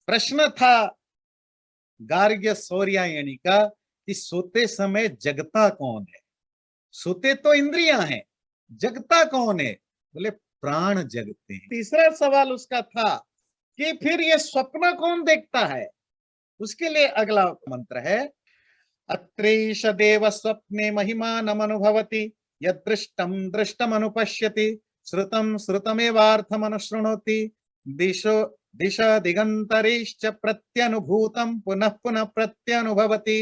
प्रश्न था गार्ग्य सौर्यायणी का कि सोते समय जगता कौन है? सोते तो इंद्रियां हैं, जगता कौन है? बोले प्राण जगते हैं। तीसरा सवाल उसका था कि फिर ये स्वप्न कौन देखता है? उसके लिए अगला मंत्र है, अत्रैष देव स्वप्ने महिमानमनुभवति यदृष्टं दृष्टमनुपश्यति श्रुतं श्रुतमेवार्थमनुशृणोति दिशो दिश दिगंतरेश्च प्रत्यनुभूतं पुनः पुनः प्रत्यनुभवति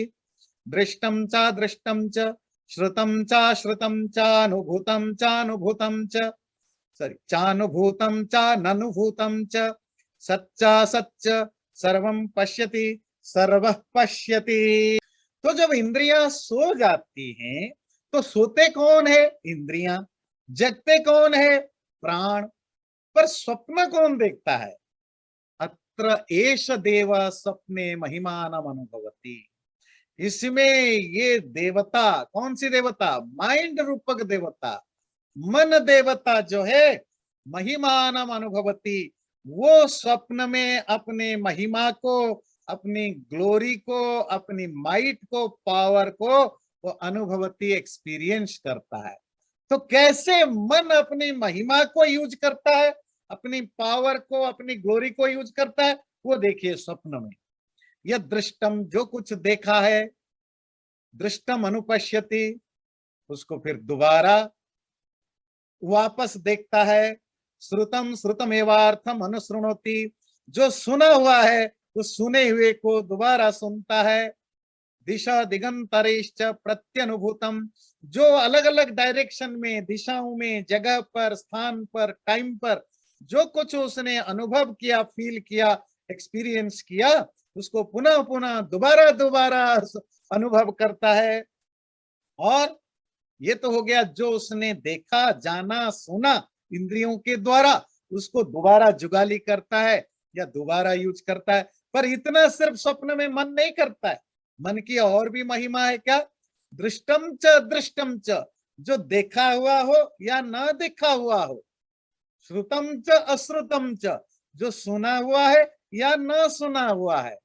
दृष्टं च श्रुतं चानुभूतं च सॉरी चानुभूतं चाननुभूतं च सच्चा सच्च सर्वं पश्यति सर्वः पश्यति। तो जब इंद्रियां सो जाती हैं तो सोते कौन है? इंद्रियां। जगते कौन है? प्राण। पर स्वप्न कौन देखता है? अत्र एष देव स्वप्ने महिमानम अनुभवति। इसमें ये देवता, कौन सी देवता? माइंड रूपक देवता, मन देवता जो है, महिमानम अनुभवति, वो स्वप्न में अपने महिमा को, अपनी ग्लोरी को, अपनी माइट को, पावर को वो अनुभवती, एक्सपीरियंस करता है। तो कैसे मन अपनी महिमा को यूज करता है, अपनी पावर को, अपनी ग्लोरी को यूज करता है, वो देखिए स्वप्न में। यह दृष्टम, जो कुछ देखा है, दृष्टम अनुपश्यति, उसको फिर दोबारा वापस देखता है। श्रुतम श्रुतमेवार्थम अनुशृणोति, जो सुना हुआ है उस सुने हुए को दोबारा सुनता है। दिशा दिगंतरेश्च प्रत्यनुभूतम, जो अलग अलग डायरेक्शन में, दिशाओं में, जगह पर, स्थान पर, टाइम पर जो कुछ उसने अनुभव किया, फील किया, एक्सपीरियंस किया, उसको पुनः पुनः दोबारा दोबारा अनुभव करता है। और ये तो हो गया जो उसने देखा, जाना, सुना इंद्रियों के द्वारा, उसको दोबारा जुगाली करता है या दोबारा यूज करता है। पर इतना सिर्फ स्वप्न में मन नहीं करता है, मन की और भी महिमा है। क्या? दृष्टम च, जो देखा हुआ हो या न देखा हुआ हो, श्रुतम च अश्रुतम च, जो सुना हुआ है या न सुना हुआ है,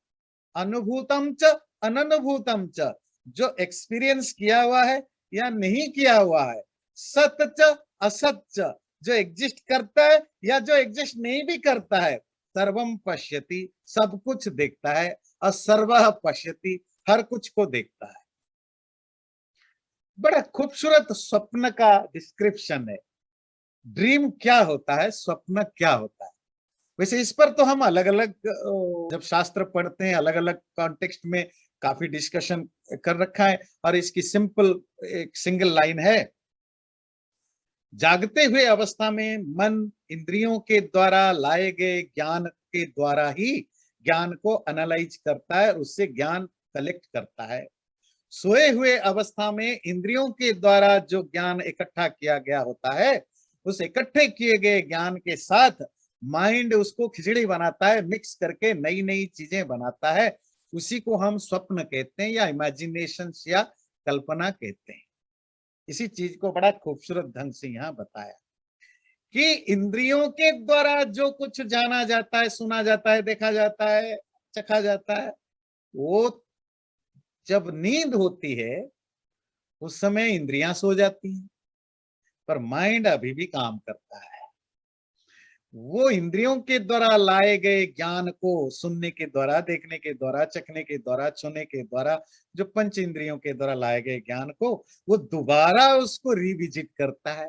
अनुभूतम च अननुभूतम च, जो एक्सपीरियंस किया हुआ है या नहीं किया हुआ है, सत्य च असत च, जो एग्जिस्ट करता है या जो एग्जिस्ट नहीं भी करता है, सर्वम पश्यति, सब कुछ देखता है, और सर्वः पश्यति, हर कुछ को देखता है। बड़ा खूबसूरत स्वप्न का डिस्क्रिप्शन है। ड्रीम क्या होता है, स्वप्न क्या होता है। वैसे इस पर तो हम अलग अलग जब शास्त्र पढ़ते हैं, अलग अलग कॉन्टेक्स्ट में काफी डिस्कशन कर रखा है। और इसकी सिंपल एक सिंगल लाइन है, जागते हुए अवस्था में मन इंद्रियों के द्वारा लाए गए ज्ञान के द्वारा ही ज्ञान को एनालाइज करता है, उससे ज्ञान कलेक्ट करता है। सोए हुए अवस्था में इंद्रियों के द्वारा जो ज्ञान इकट्ठा किया गया होता है, उस इकट्ठे किए गए ज्ञान के साथ माइंड उसको खिचड़ी बनाता है, मिक्स करके नई नई चीजें बनाता है। उसी को हम स्वप्न कहते हैं या इमेजिनेशन या कल्पना कहते हैं। इसी चीज को बड़ा खूबसूरत ढंग से यहाँ बताया कि इंद्रियों के द्वारा जो कुछ जाना जाता है, सुना जाता है, देखा जाता है, चखा जाता है, वो जब नींद होती है उस समय इंद्रियां सो जाती हैं, पर माइंड अभी भी काम करता है। वो इंद्रियों के द्वारा लाए गए ज्ञान को सुनने के द्वारा, देखने के द्वारा, चखने के द्वारा, छूने के द्वारा, जो पंच इंद्रियों के द्वारा लाए गए ज्ञान को वो दोबारा उसको रिविजिट करता है।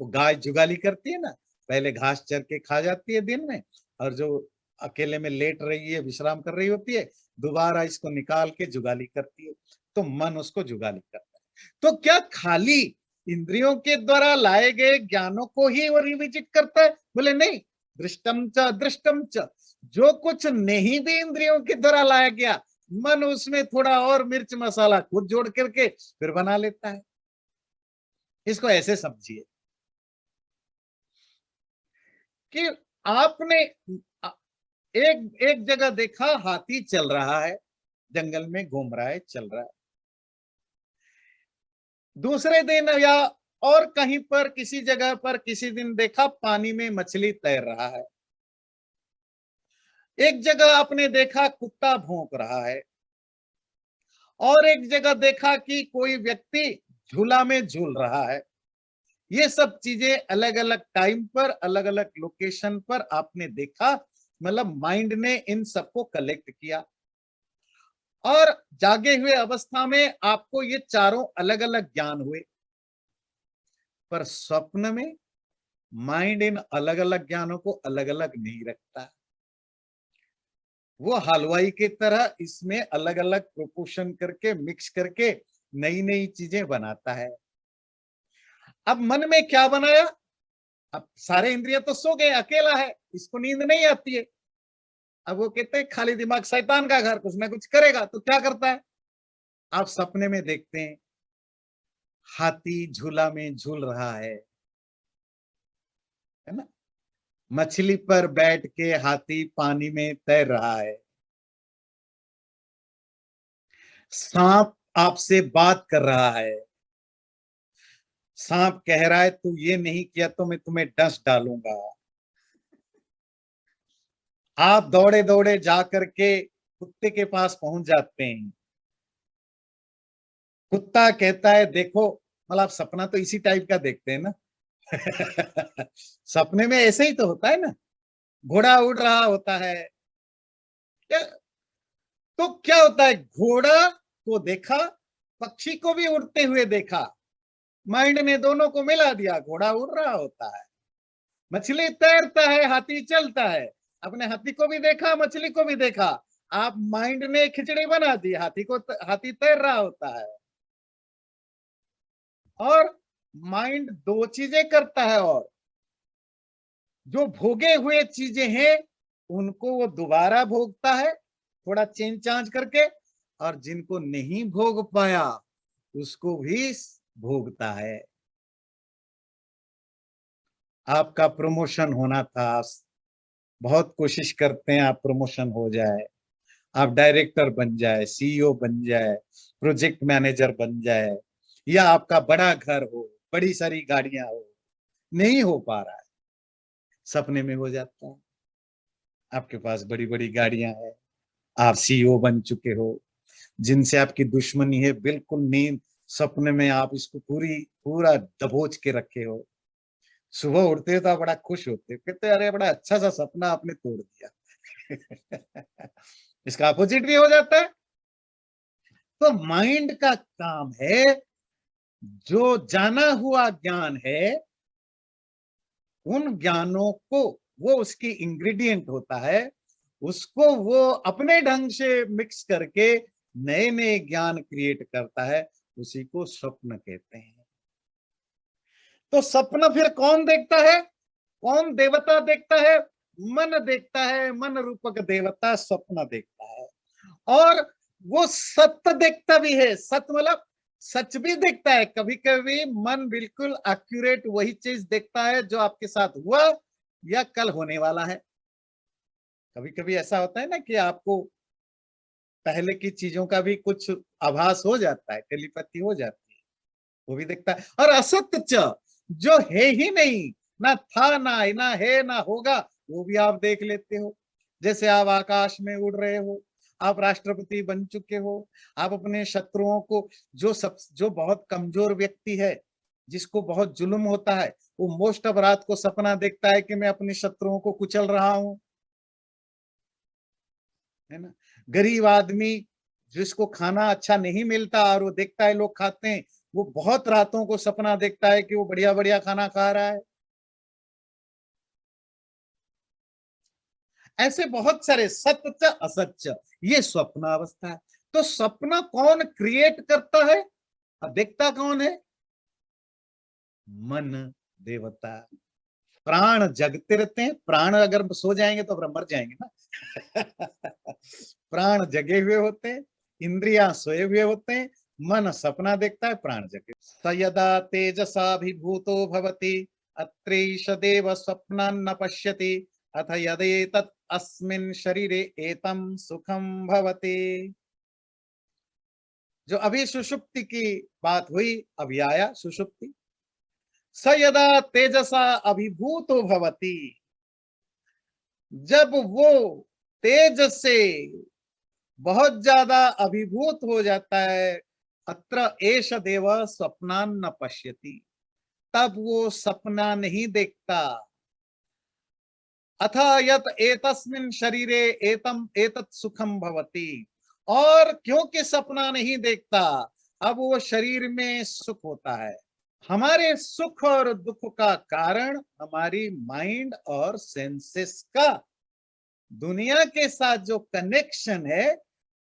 वो गाय जुगाली करती है ना, पहले घास चर के खा जाती है दिन में, और जो अकेले में लेट रही है, विश्राम कर रही होती है, दोबारा इसको निकाल के जुगाली करती है। तो मन उसको जुगाली करता है। तो क्या खाली इंद्रियों के द्वारा लाए गए ज्ञानों को ही वो रिविजिट करता है? बोले नहीं, दृष्टम च दृष्टम च, जो कुछ नहीं भी इंद्रियों के द्वारा लाया गया, मन उसमें थोड़ा और मिर्च मसाला खुद जोड़ करके फिर बना लेता है। इसको ऐसे समझिए कि आपने एक एक जगह देखा हाथी चल रहा है, जंगल में घूम रहा है, चल रहा है। दूसरे दिन या और कहीं पर किसी जगह पर किसी दिन देखा पानी में मछली तैर रहा है। एक जगह आपने देखा कुत्ता भौंक रहा है, और एक जगह देखा कि कोई व्यक्ति झूला में झूल रहा है। ये सब चीजें अलग अलग टाइम पर, अलग अलग लोकेशन पर आपने देखा, मतलब माइंड ने इन सबको कलेक्ट किया, और जागे हुए अवस्था में आपको ये चारों अलग अलग ज्ञान हुए। पर स्वप्न में माइंड इन अलग अलग ज्ञानों को अलग अलग नहीं रखता। वो हलवाई की तरह इसमें अलग अलग प्रोपोर्शन करके, मिक्स करके नई नई चीजें बनाता है। अब मन में क्या बनाया? अब सारे इंद्रिय तो सो गए, अकेला है, इसको नींद नहीं आती है। अब वो कहते हैं खाली दिमाग शैतान का घर, कुछ ना कुछ करेगा। तो क्या करता है? आप सपने में देखते हैं हाथी झूला में झूल रहा है ना? मछली पर बैठ के हाथी पानी में तैर रहा है। सांप आपसे बात कर रहा है। सांप कह रहा है तू ये नहीं किया तो मैं तुम्हें डंस डालूंगा। आप दौड़े दौड़े जाकर के कुत्ते के पास पहुंच जाते हैं। कुत्ता कहता है देखो, मतलब आप सपना तो इसी टाइप का देखते हैं ना। सपने में ऐसे ही तो होता है ना, घोड़ा उड़ रहा होता है। क्या? तो क्या होता है, घोड़ा को देखा, पक्षी को भी उड़ते हुए देखा, माइंड ने दोनों को मिला दिया, घोड़ा उड़ रहा होता है, मछली तैरता है, हाथी चलता है। अपने हाथी को भी देखा, मछली को भी देखा। आप माइंड ने खिचड़ी बना दी, हाथी तैर रहा होता है। और माइंड दो चीजें करता है, और जो भोगे हुए चीजें हैं उनको वो दोबारा भोगता है, थोड़ा चेंज चांज करके, और जिनको नहीं भोग पाया उसको भी भोगता है। आपका प्रमोशन होना था, बहुत कोशिश करते हैं आप प्रमोशन हो जाए, आप डायरेक्टर बन जाए, सीईओ बन जाए, प्रोजेक्ट मैनेजर बन जाए, या आपका बड़ा घर हो, बड़ी सारी गाड़ियां हो, नहीं हो पा रहा है। सपने में हो जाता है, आपके पास बड़ी बड़ी गाड़ियां हैं, आप सीईओ बन चुके हो, जिनसे आपकी दुश्मनी है, बिल्कुल नींद सपने में आप इसको पूरा दबोच के रखे हो। सुबह उठते हो तो आप बड़ा खुश होते हो, कहते अरे बड़ा अच्छा सा सपना आपने तोड़ दिया। इसका अपोजिट भी हो जाता है। तो माइंड का काम है, जो जाना हुआ ज्ञान है उन ज्ञानों को, वो उसकी इंग्रेडिएंट होता है, उसको वो अपने ढंग से मिक्स करके नए नए ज्ञान क्रिएट करता है। उसी को स्वप्न कहते हैं। तो स्वप्न फिर कौन देखता है? कौन देवता देखता है? मन देखता है, मन रूपक देवता स्वप्न देखता है। और वो सत्य देखता भी है, सत्य मतलब सच भी देखता है। कभी कभी मन बिल्कुल एक्यूरेट वही चीज देखता है जो आपके साथ हुआ या कल होने वाला है। कभी कभी ऐसा होता है ना कि आपको पहले की चीजों का भी कुछ आभास हो जाता है, टेलीपैथी हो जाती है, वो भी देखता है। और असत्य जो है ही नहीं, ना था ना है ना होगा, वो भी आप देख लेते हो। जैसे आप आकाश में उड़ रहे हो, आप राष्ट्रपति बन चुके हो, आप अपने शत्रुओं को, जो बहुत कमजोर व्यक्ति है, जिसको बहुत जुल्म होता है, वो मोस्ट ऑफ रात को सपना देखता है कि मैं अपने शत्रुओं को कुचल रहा हूं, है ना? गरीब आदमी जिसको खाना अच्छा नहीं मिलता और वो देखता है लोग खाते हैं, वो बहुत रातों को सपना देखता है कि वो बढ़िया बढ़िया खाना खा रहा है। ऐसे बहुत सारे सत्य असत्य, ये स्वप्न अवस्था है। तो सपना कौन क्रिएट करता है और देखता कौन है? मन देवता। प्राण जगते रहते हैं, प्राण अगर सो जाएंगे तो फिर मर जाएंगे ना। प्राण जगे हुए होते हैं, इंद्रियां सोए हुए होते हैं, मन सपना देखता है, प्राण जगे। स यदा तेजसाभिभूतो भवति अत्रैष देव स्वप्नान् न पश्यति अथ यदेतत् अस्मिन् शरीरे एतं सुखम भवति। जो अभी सुषुप्ति की बात हुई, अभी आया सुषुप्ति। स यदा तेजसा अभिभूतो भवति, जब वो तेज से बहुत ज्यादा अभिभूत हो जाता है, अत्र एष देव स्वप्नान न पश्यति, तब वो सपना नहीं देखता। अथ यत एतस्मिन् शरीरे एतम एतत् सुखम भवति, और क्योंकि सपना नहीं देखता, अब वो शरीर में सुख होता है। हमारे सुख और दुख का कारण हमारी माइंड और सेंसेस का दुनिया के साथ जो कनेक्शन है,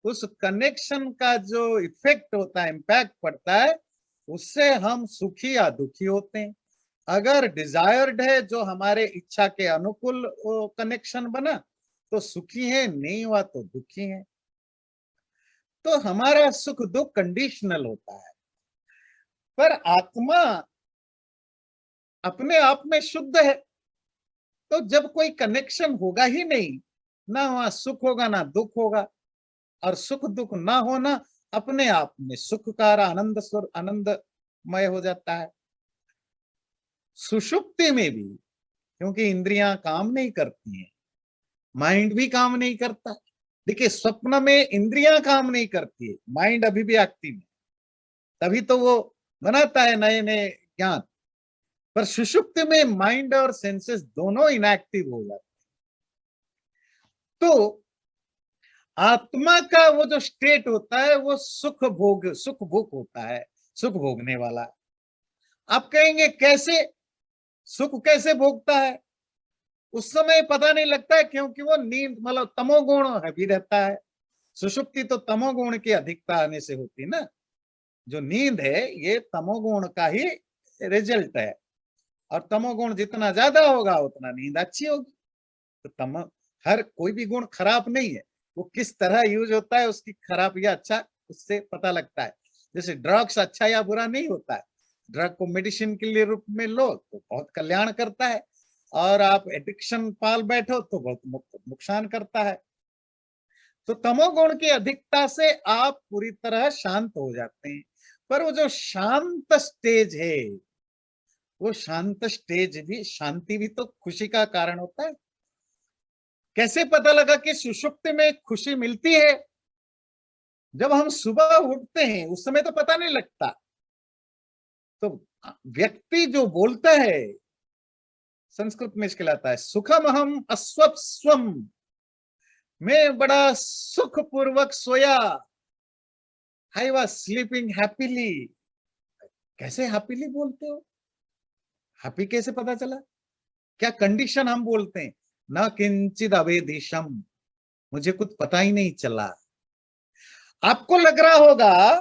उस कनेक्शन का जो इफेक्ट होता है, इम्पैक्ट पड़ता है, उससे हम सुखी या दुखी होते हैं। अगर डिजायर्ड है, जो हमारे इच्छा के अनुकूल कनेक्शन बना तो सुखी है, नहीं हुआ तो दुखी है। तो हमारा सुख दुख कंडीशनल होता है, पर आत्मा अपने आप में शुद्ध है। तो जब कोई कनेक्शन होगा ही नहीं, ना वहां सुख होगा ना दुख होगा, और सुख दुख ना होना अपने आप में सुखकार आनंद स्वर आनंदमय हो जाता है। सुषुप्ति में भी क्योंकि इंद्रियां काम नहीं करती हैं, माइंड भी काम नहीं करता। देखिए, स्वप्न में इंद्रियां काम नहीं करती है, माइंड अभी भी एक्टिव है, तभी तो वो बनाता है नए नए ज्ञान। पर सुषुप्ति में माइंड और सेंसेस दोनों इनएक्टिव हो जाते हैं। तो आत्मा का वो जो स्टेट होता है, वो सुख भोग होता है, सुख भोगने वाला। आप कहेंगे कैसे, सुख कैसे भोगता है? उस समय पता नहीं लगता है, क्योंकि वो नींद मतलब तमोगुण भी रहता है। सुषुप्ति तो तमोगुण की अधिकता आने से होती है ना। जो नींद है ये तमोगुण का ही रिजल्ट है, और तमोगुण जितना ज्यादा होगा उतना नींद अच्छी होगी। तो हर कोई भी गुण खराब नहीं है, वो किस तरह यूज होता है उसकी खराब या अच्छा उससे पता लगता है। जैसे ड्रग्स अच्छा या बुरा नहीं होता है, ड्रग को मेडिसिन के लिए रूप में लो तो बहुत कल्याण करता है, और आप एडिक्शन पाल बैठो तो बहुत नुकसान करता है। तो तमोगुण की अधिकता से आप पूरी तरह शांत हो जाते हैं। पर वो जो शांत स्टेज है, वो शांत स्टेज भी, शांति भी तो खुशी का कारण होता है। कैसे पता लगा कि सुषुप्ति में खुशी मिलती है? जब हम सुबह उठते हैं उस समय तो पता नहीं लगता। तो व्यक्ति जो बोलता है, संस्कृत में इसके लाता है, सुखम हम अस्वप्स्वम, मैं बड़ा सुखपूर्वक सोया, आई वॉज स्लीपिंग हैप्पीली। कैसे हैप्पीली बोलते हो? हैप्पी कैसे पता चला? क्या कंडीशन हम बोलते हैं, न किंचित अवेदिशम, मुझे कुछ पता ही नहीं चला। आपको लग रहा होगा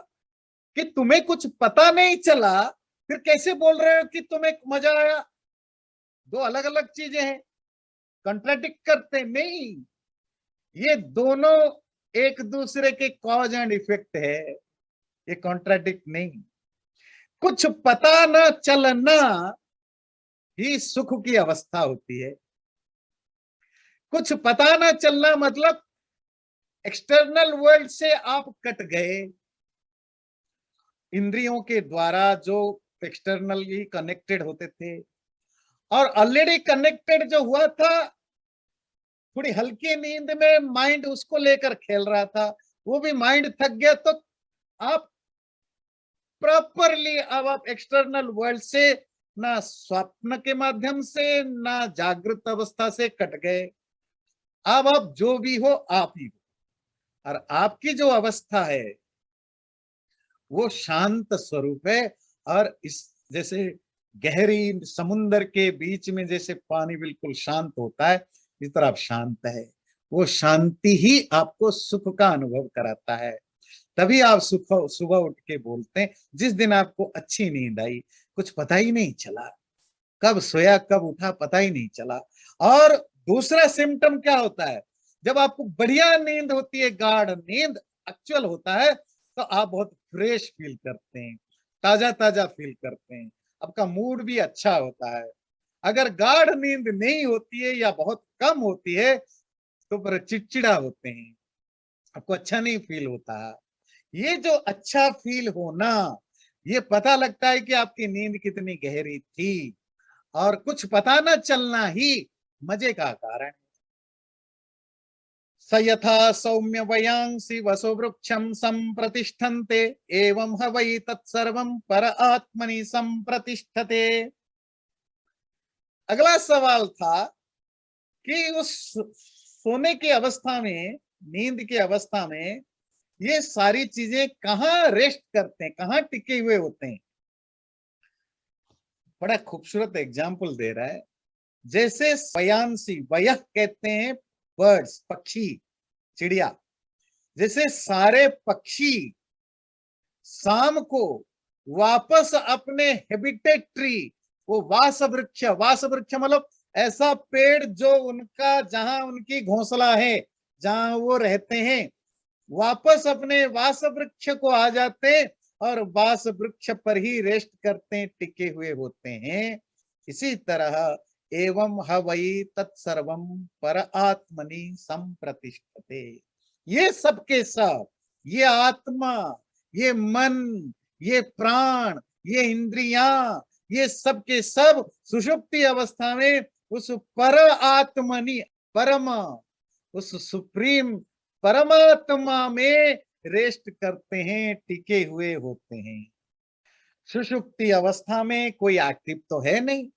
कि तुम्हें कुछ पता नहीं चला, फिर कैसे बोल रहे हो कि तुम्हें मजा आया? दो अलग अलग चीजें हैं, कंट्राडिक्ट करते नहीं। ये दोनों एक दूसरे के कॉज एंड इफेक्ट है, ये कॉन्ट्राडिक्ट नहीं। कुछ पता न चलना ही सुख की अवस्था होती है। कुछ पता न चलना मतलब एक्सटर्नल वर्ल्ड से आप कट गए, इंद्रियों के द्वारा जो एक्सटर्नली कनेक्टेड होते थे, और ऑलरेडी कनेक्टेड जो हुआ था, थोड़ी हल्की नींद में माइंड उसको लेकर खेल रहा था, वो भी माइंड थक गया, तो आप प्रॉपरली अब आप एक्सटर्नल वर्ल्ड से ना स्वप्न के माध्यम से ना जागृत अवस्था से कट गए। अब आप जो भी हो आप ही हो, और आपकी जो अवस्था है वो शांत स्वरूप है। और इस जैसे गहरी समुन्द्र के बीच में जैसे पानी बिल्कुल शांत होता है, इस तरह आप शांत है। वो शांति ही आपको सुख का अनुभव कराता है। तभी आप सुबह उठ के बोलते हैं, जिस दिन आपको अच्छी नींद आई, कुछ पता ही नहीं चला, कब सोया कब उठा पता ही नहीं चला। और दूसरा सिम्टम क्या होता है, जब आपको बढ़िया नींद होती है, गाढ़ नींद एक्चुअल होता है, तो आप बहुत फ्रेश फील करते हैं, ताजा ताजा फील करते हैं, आपका मूड भी अच्छा होता है। अगर गाढ़ नींद नहीं होती है या बहुत कम होती है तो फिर चिड़चिड़ा होते हैं, आपको अच्छा नहीं फील होता। ये जो अच्छा फील होना, ये पता लगता है कि आपकी नींद कितनी गहरी थी, और कुछ पता न चलना ही मजे का कारण। स यथा सौम्य वयांसि वसु वृक्षं संप्रतिष्ठन्ते एवं ह वै तत्सर्वं पर आत्मनि संप्रतिष्ठते। अगला सवाल था कि उस सोने की अवस्था में, नींद की अवस्था में ये सारी चीजें कहाँ रेस्ट करते हैं, कहाँ टिके हुए होते हैं। बड़ा खूबसूरत एग्जाम्पल दे रहा है। जैसे वयांसी, वयः कहते हैं बर्ड्स, पक्षी, चिड़िया। जैसे सारे पक्षी शाम को वापस अपने हैबिटेट ट्री, वो वास वृक्ष, वास वृक्ष मतलब ऐसा पेड़ जो उनका, जहां उनकी घोंसला है, जहां वो रहते हैं, वापस अपने वास वृक्ष को आ जाते और वास वृक्ष पर ही रेस्ट करते, टिके हुए होते हैं। इसी तरह एवं ह वै तत्सर्वम पर आत्मनि संप्रतिष्ठते। ये सब के सब, ये आत्मा, ये मन, ये प्राण, ये इंद्रियां, ये सब के सब सुषुप्ति अवस्था में उस पर आत्मनि, परम, उस सुप्रीम परमात्मा में रेस्ट करते हैं, टिके हुए होते हैं। सुषुप्ति अवस्था में कोई एक्टिव तो है नहीं,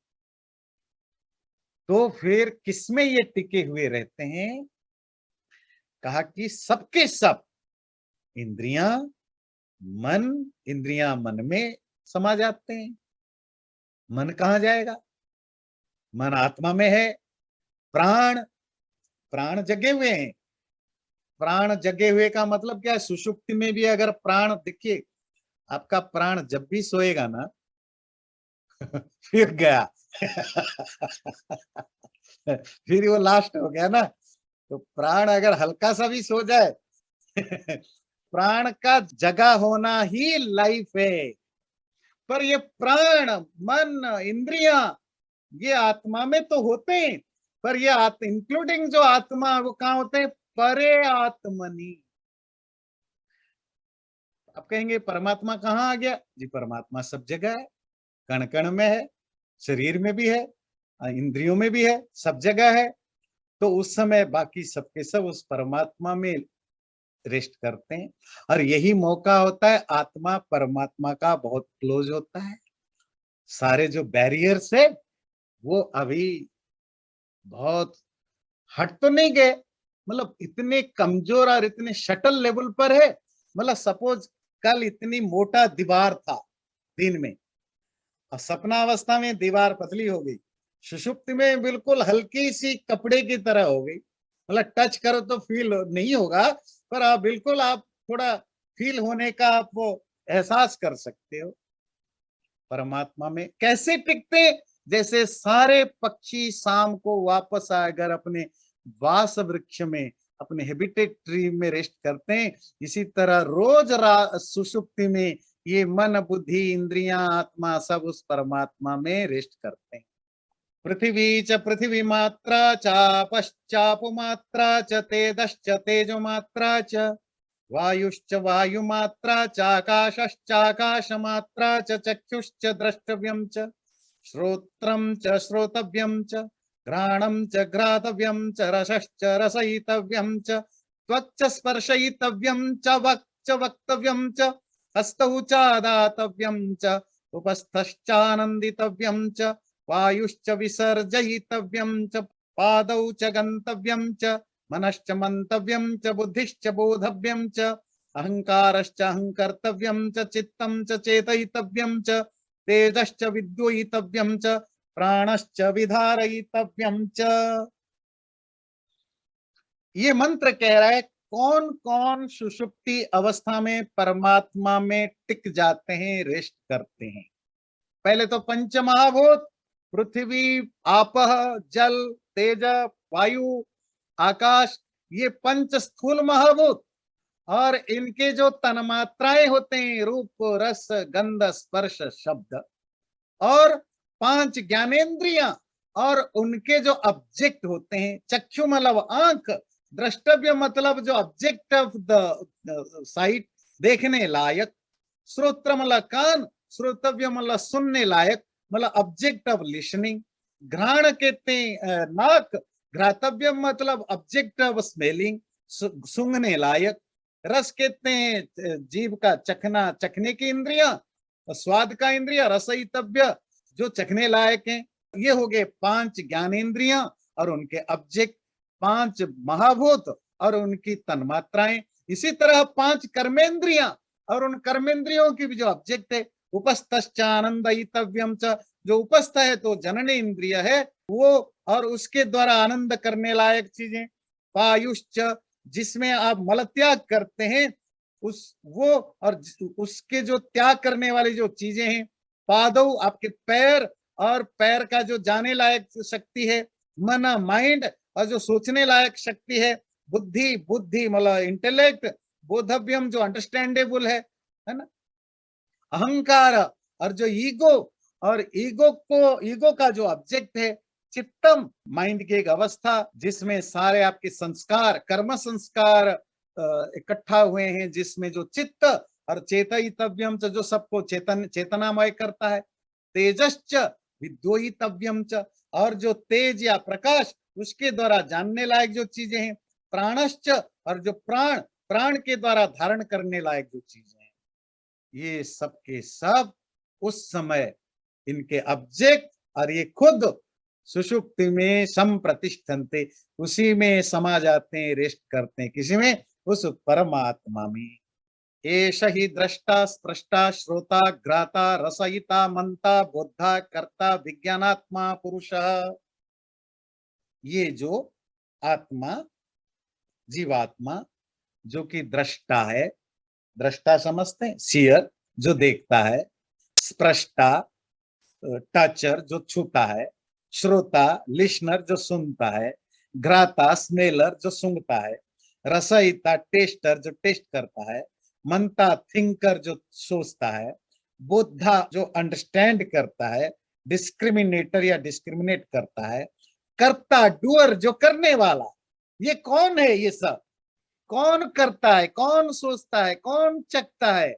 तो फिर किसमें ये टिके हुए रहते हैं? कहा कि सबके सब इंद्रियां, मन, इंद्रियां मन में समा जाते हैं। मन कहां जाएगा? मन आत्मा में है। प्राण, प्राण जगे हुए हैं। प्राण जगे हुए का मतलब क्या है? सुषुप्ति में भी अगर प्राण, देखिए आपका प्राण जब भी सोएगा ना फिर गया फिर वो लास्ट हो गया ना। तो प्राण अगर हल्का सा भी सो जाए प्राण का जगा होना ही लाइफ है। पर ये प्राण, मन, इंद्रियां, ये आत्मा में तो होते हैं, पर ये इंक्लूडिंग जो आत्मा, वो कहाँ होते हैं? परे आत्मनि। आप कहेंगे परमात्मा कहाँ आ गया? जी परमात्मा सब जगह है, कण कण में है, शरीर में भी है, इंद्रियों में भी है, सब जगह है। तो उस समय बाकी सबके सब उस परमात्मा में रेस्ट करते हैं। और यही मौका होता है, आत्मा परमात्मा का बहुत क्लोज होता है। सारे जो बैरियर्स है वो अभी बहुत हट तो नहीं गए, मतलब इतने कमजोर और इतने शटल लेवल पर है। मतलब सपोज कल इतनी मोटा दीवार था दिन में, और सपना अवस्था में दीवार पतली हो गई, सुषुप्ति में बिल्कुल हल्की सी कपड़े की तरह हो गई। मतलब टच करो तो फील नहीं होगा, पर आप बिल्कुल, आप थोड़ा फील होने का आप वो एहसास कर सकते हो। परमात्मा में कैसे टिकते? जैसे सारे पक्षी शाम को वापस आकर अपने वास वृक्ष में, अपने हैबिटेट ट्री में रेस्ट करते हैं, इसी तरह रोज सुषुप्ति में ये मन, बुद्धि, इंद्रियां, आत्मा सब उस परमात्मा में रेस्ट करते हैं। पृथ्वी च पृथ्वी मात्रा चापश्चापु मात्रा च तेजश्च तेजो मात्रा च वायुश्च वायुमात्रा चाकाशश्चाकाशमात्रा च चक्षुश्च द्रष्टव्यं च श्रोत्रं च श्रोतव्यं च घ्राणं च घ्रातव्यं च रसश्च रसयितव्यं च त्वक् च स्पर्शयितव्यं च वक् च वक्तव्यं च हस्तौ च दातव्यं च उपस्थश्चानन्दितव्यं च वायुश्च विसर्जयितव्यं च पादौ च गन्तव्यं च मनश्च मंतव्यं च बुद्धिश्च बोधव्यं च अहंकारश्च अहंकर्तव्यं च चित्तं च चेतयितव्यं च तेजश्च विद्युतव्यं च प्राणश्च विधारयितव्यं च। ये मंत्र कह रहा है कौन कौन सुषुप्ति अवस्था में परमात्मा में टिक जाते हैं, रेस्ट करते हैं। पहले तो पंच महाभूत, पृथ्वी, आपह, जल, तेज, वायु, आकाश, ये पंच स्थूल महाभूत, और इनके जो तन्मात्राएं होते हैं, रूप, रस, गंध, स्पर्श, शब्द, और पांच ज्ञानेन्द्रियां, और उनके जो ऑब्जेक्ट होते हैं, चक्षु मतलब आंख, द्रष्टव्य मतलब जो ऑब्जेक्ट ऑफ द साइट, देखने लायक, श्रोत्र मतलब कान, श्रोतव्य मतलब सुनने लायक, मतलब ऑब्जेक्ट ऑफ लिसनिंग, घ्राण कहते हैं नाक, घ्रातव्य मतलब ऑब्जेक्ट ऑफ स्मेलिंग, सूंघने लायक। रस कहते हैं जीभ का चखना, चखने की इंद्रिया, स्वाद का इंद्रिया, रसयितव्य जो चखने लायक हैं। ये हो गए 5 ज्ञानेंद्रियां और उनके ऑब्जेक्ट, 5 महाभूत और उनकी तन्मात्राएं। इसी तरह 5 कर्मेंद्रियां और उन कर्मेंद्रियों की भी जो ऑब्जेक्ट है। उपस्थश्च आनंदयितव्यम च, जो उपस्थ है तो जनन इंद्रिय है वो, और उसके द्वारा आनंद करने लायक चीजें। पायुश्च, जिसमें आप मल त्याग करते हैं उस वो, और उसके जो त्याग करने वाली जो चीजें हैं। पादौ, आपके पैर, और पैर का जो जाने लायक शक्ति है। मन, माइंड, और जो सोचने लायक शक्ति है। बुद्धि, बुद्धि मतलब इंटेलेक्ट। बोधव्यम, जो अंडरस्टैंडेबल है ना। अहंकार, और जो ईगो, और ईगो का जो ऑब्जेक्ट है। चित्तम, माइंड की एक अवस्था जिसमें सारे आपके संस्कार, कर्म संस्कार इकट्ठा हुए हैं, जिसमें जो चित्त और चेतयितव्यम च, जो सबको चेतनामय करता है। तेजश्च विद्योहितव्यम च, और जो तेज या प्रकाश उसके द्वारा जानने लायक जो चीजें हैं। प्राणश्च, और जो प्राण, प्राण के द्वारा धारण करने लायक जो चीजें हैं। ये सब के सब उस समय इनके ऑब्जेक्ट, और ये खुद सुषुप्ति में संप्रतिष्ठन्ते, उसी में समा जाते हैं, रेस्ट करते हैं। किसी में? उस परमात्मा में। एष ही दृष्टा, स्पृष्टा, श्रोता, ग्राता, रसयिता, मंता, बोद्धा, कर्ता, विज्ञानात्मा पुरुषः। ये जो आत्मा, जीवात्मा, जो कि दृष्टा है, दृष्टा समझते हैं, सीयर जो देखता है। स्पृष्टा, टचर जो छूता है। श्रोता, लिसनर जो सुनता है। घ्राता, स्मेलर जो सूंघता है। रसयिता, टेस्टर जो टेस्ट करता है। मनता, थिंकर जो सोचता है। बुद्धा, जो अंडरस्टैंड करता है। डिस्क्रिमिनेटर या डिस्क्रिमिनेट करता है। कर्ता, डूअर जो करने वाला। ये कौन है? ये सब कौन करता है, कौन सोचता है, कौन चखता है?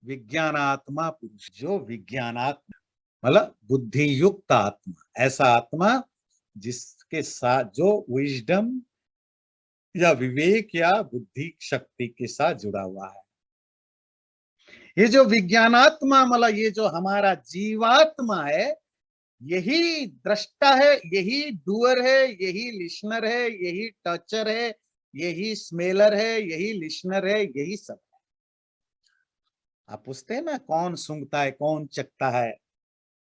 विज्ञानात्मा पुरुष, जो विज्ञानात्मा मतलब बुद्धि युक्त आत्मा, ऐसा आत्मा जिसके साथ जो विजडम या विवेक या बुद्धि शक्ति के साथ जुड़ा हुआ है। ये जो विज्ञानात्मा मतलब ये जो हमारा जीवात्मा है, यही दृष्टा है, यही डूअर है, यही लिसनर है, यही टचर है, यही स्मेलर है, यही लिसनर है, यही सब। आप पूछते हैं ना कौन सूंघता है, कौन चखता है?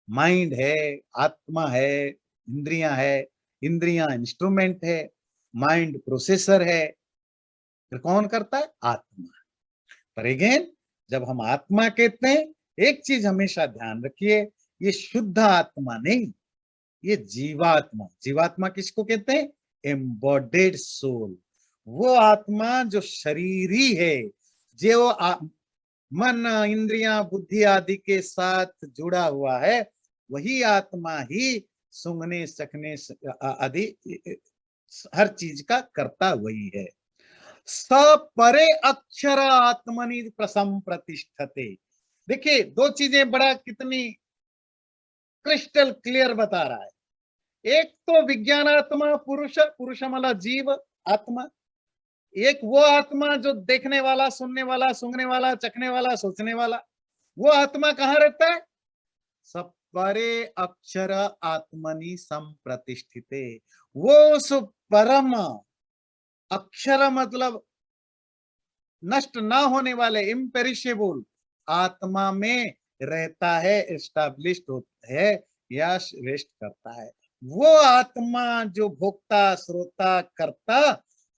माइंड है, आत्मा है, इंद्रियां है। इंद्रियां इंस्ट्रूमेंट है, माइंड प्रोसेसर है। फिर कौन करता है? आत्मा। पर अगेन, जब हम आत्मा कहते हैं, एक चीज हमेशा ध्यान रखिए, ये शुद्ध आत्मा नहीं, ये जीवात्मा। जीवात्मा किसको कहते हैं? Embodied soul. वो आत्मा जो शरीरी है, जो मन, इंद्रियां, बुद्धि आदि के साथ जुड़ा हुआ है, वही आत्मा ही सूंघने, चखने आदि हर चीज का करता वही है। स परे अक्षर आत्मनि प्रसंप्रतिष्ठते। देखिए, दो चीजें बड़ा कितनी क्रिस्टल क्लियर बता रहा है। एक तो विज्ञानात्मा पुरुष, पुरुष मतलब जीव आत्मा। एक वो आत्मा जो देखने वाला, सुनने वाला, सूंघने वाला, चखने वाला, सोचने वाला। वो आत्मा कहाँ रहता है? सब परे अक्षर आत्मनि संप्रतिष्ठिते। वो उस परम अक्षर मतलब नष्ट ना होने वाले, इम्पेरिशेबल आत्मा में रहता है, एस्टैब्लिश्ड होता है या रेस्ट करता है। वो आत्मा जो भोक्ता, श्रोता, करता,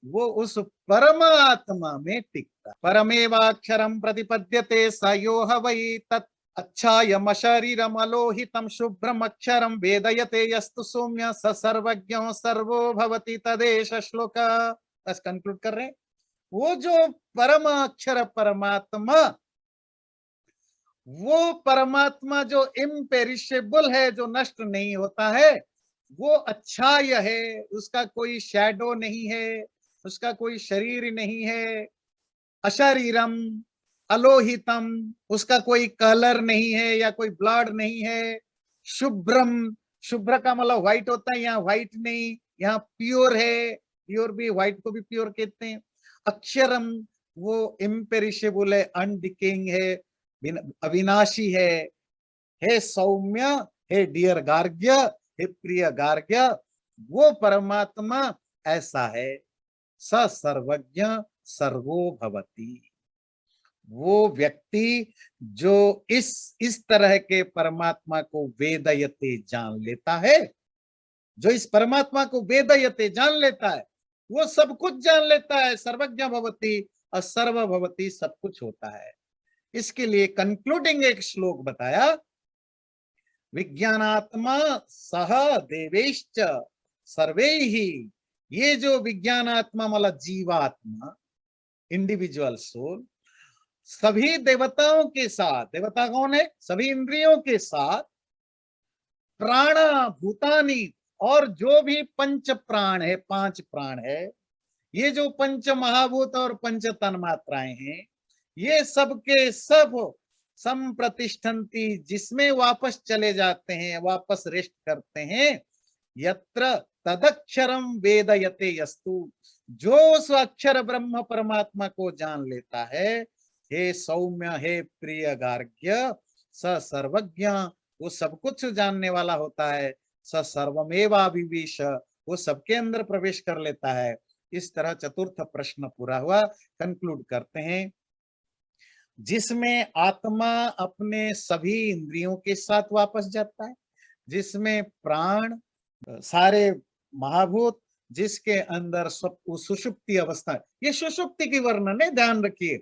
वो उस परम आत्मा में टिकता। परमेवाक्षरम प्रतिपद्यते स यो ह वै तत् अच्छायम शरीरम अलोहितम शुभ्रम अक्षरम वेदयते यस्तु सौम्य स सर्वज्ञो सर्वो भवति तदेश श्लोक। बस कंक्लूड कर रहे हैं। वो जो परम अक्षर परमात्मा, वो परमात्मा जो इम्पेरिशेबल है, जो नष्ट नहीं होता है, वो अच्छाय है, उसका कोई शैडो नहीं है, उसका कोई शरीर नहीं है। अशरीरम, अलोहितम, उसका कोई कलर नहीं है या कोई ब्लड नहीं है। शुभ्रम, शुभ्र का मतलब व्हाइट होता है, यहाँ व्हाइट नहीं, यहाँ प्योर है। प्योर भी, व्हाइट को भी प्योर कहते हैं। अक्षरम वो इम्पेरिशेबल है, अनडिकेइंग है, अविनाशी है। हे सौम्य, हे डियर गार्ग्य, हे प्रिय गार्ग्य, वो परमात्मा ऐसा है। स सर्वज्ञ सर्वो भवति। वो व्यक्ति जो इस तरह के परमात्मा को वेदयते जान लेता है, जो इस परमात्मा को वेदयते जान लेता है, वो सब कुछ जान लेता है। सर्वज्ञ भवति और सर्व भवति, सब कुछ होता है। इसके लिए कंक्लूडिंग एक श्लोक बताया, विज्ञानात्मा सह देवेश्च सर्वैहि। ये जो विज्ञानात्मा मतलब जीवात्मा, इंडिविजुअल सोल, सभी देवताओं के साथ, देवता कौन है? सभी इंद्रियों के साथ, प्राण भूतानि, और जो भी पंच प्राण है, 5 प्राण है, ये जो पंच महाभूत और पंच तन्मात्राएं हैं, ये सब के सब संप्रतिष्ठन्ति, जिसमें वापस चले जाते हैं, वापस रेस्ट करते हैं। यत्र तदक्षरम वेदयते यस्तु, जो उस अक्षर ब्रह्म परमात्मा को जान लेता है, हे सौम्य, हे प्रिय गार्ग्य, स सर्वज्ञ, वो सब कुछ जानने वाला होता है। स सर्वमेवाविवेश, वो सबके अंदर प्रवेश कर लेता है। इस तरह चतुर्थ प्रश्न पूरा हुआ। कंक्लूड करते हैं, जिसमें आत्मा अपने सभी इंद्रियों के साथ वापस जाता है, जिसमें प्राण, सारे महाभूत, जिसके अंदर सब सुषुप्ति अवस्था, ये सुषुप्ति की वर्णन है, ध्यान रखिए,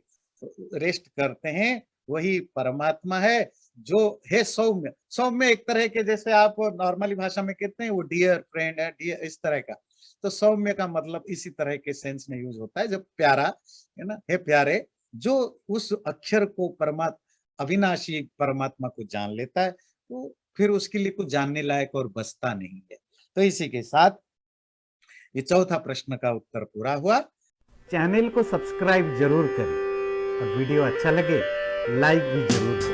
रेस्ट करते हैं, वही परमात्मा है। जो है सौम्य, सौम्य एक तरह के, जैसे आप नॉर्मली भाषा में कहते हैं वो डियर फ्रेंड है, डियर, इस तरह का। तो सौम्य का मतलब इसी तरह के सेंस में यूज होता है, जब प्यारा है ना, हे प्यारे, जो उस अक्षर को परमात्मा, अविनाशी परमात्मा को जान लेता है, तो फिर उसके लिए कुछ जानने लायक और बचता नहीं है। तो इसी के साथ ये चौथा प्रश्न का उत्तर पूरा हुआ। चैनल को सब्सक्राइब जरूर करें और वीडियो अच्छा लगे लाइक भी जरूर करें।